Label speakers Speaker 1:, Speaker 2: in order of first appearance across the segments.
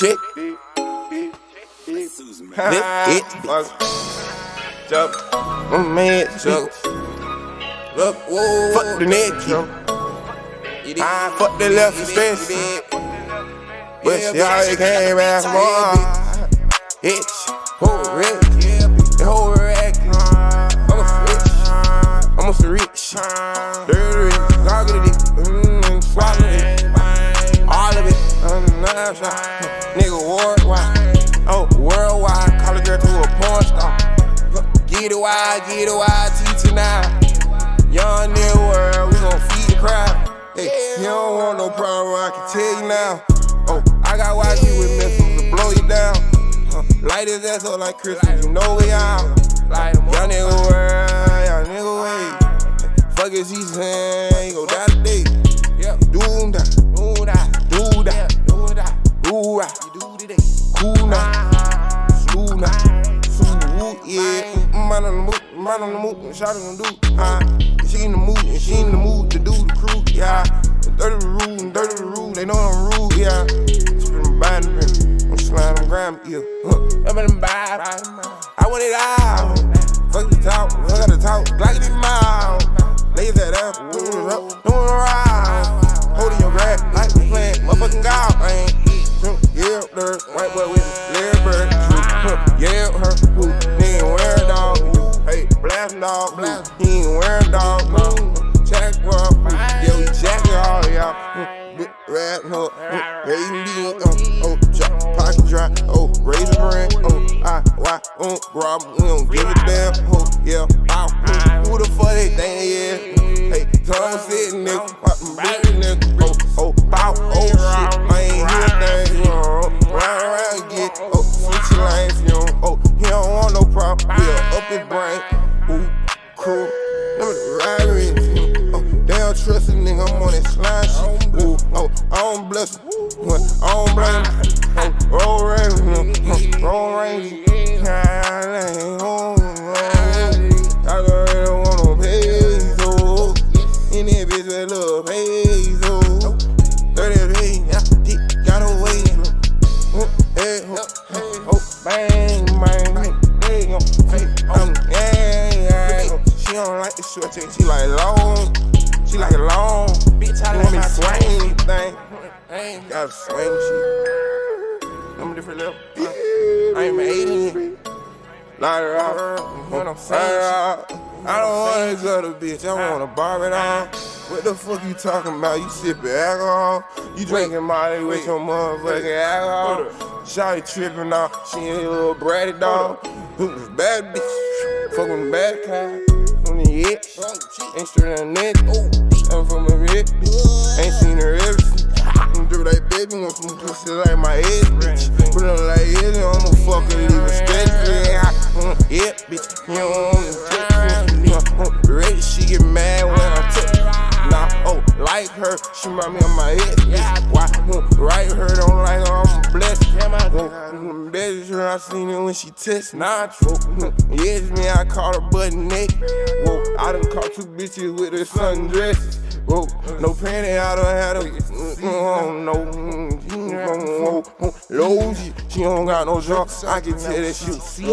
Speaker 1: Check.
Speaker 2: Jump.
Speaker 1: Man,
Speaker 2: Jump.
Speaker 1: look, whoa. Fuck the neck, jump. Fuck the left stress. But she already came back more. Itch, whole wreck, the whole wreck. Almost rich. Dirty rich, goggle it, swallow it. All of it, nigga worldwide. Oh, worldwide, call a girl to a porn star. Get it wide, teach now. Young nigga world, we gon' feed the crowd. Hey, you don't want no problem, I can tell you now. Oh, I got YG with missiles to blow you down. Light his ass up like Christmas, you know we out. Young nigga world, young nigga wait. Fuck is he saying, he gon' die today. Do that, do that, do that, do that, do that. Cool now, slow now, slow, yeah. Man on the move, shot on the dude. She in the mood to do the crew, yeah. Dirty the rule, they know I'm rude, yeah. Spin behind the rim, I'm sliding on gram, yeah. I'm in the vibe, I want it out. Fuck the talk, I got the talk, like it in mouth. Lay that up, doing around. Holding your grab, like we playing motherfucking golf, man. Yeah, dirt, white boy with Larry Bird. Yeah, her, he ain't wearing dog. Hey, blast dog, he ain't wearing dog. Jack up, yeah, we jacking all y'all. Big rat, raising me, oh, pocket dry, oh, razor brand, rob, we don't give a damn, yeah, who the fuck they think they is? Hey, Tom said, nigga, baby, nigga, bow, shit, I ain't hear things, round, get, switch your lanes, he don't want no problem, yeah, up his brain, cool, let me ride with you. They don't trust a nigga, I'm on that slime shit. I don't bless him, I don't blame him. Roll rain, I don't want no peso. In that bitch with little peso. 30 days, got away. Bang, she don't like the short chick, she like long. She like it long, bitch, I let me swing thing. Gotta swing shit. I'm a different level. I ain't an alien. Light her out. What I'm saying, I don't want this other bitch, I want a bar it on. What the fuck you talking about? You sipping alcohol? You drinking Molly with your motherfucking alcohol? Shawty tripping off, she ain't a little bratty dog. This bad bitch, fucking bad guy. On the edge, ain't straight on the net. I'm from a rip, ain't seen her ever since. I'm do like baby, want some pussy like my head, bitch. Put it on like it, I'ma fuck her, leave her steady. Yeah, bitch, you don't want to ready, she get mad when I touch her. Nah, like her, she remind me of my head, bitch. Why? Right her, don't like her, I'm blessed. Bitch, I seen it when she touched Nacho. Yeah, it's me, I caught her butt neck. Whoa, I done caught 2 bitches with her sundresses. Whoa, no panty, I done had her. No, low, she don't got no jaw. I can tell that she see.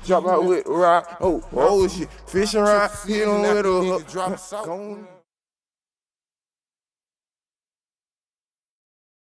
Speaker 1: Drop out with rock. Oh, shit, fishing rod, hit on with her.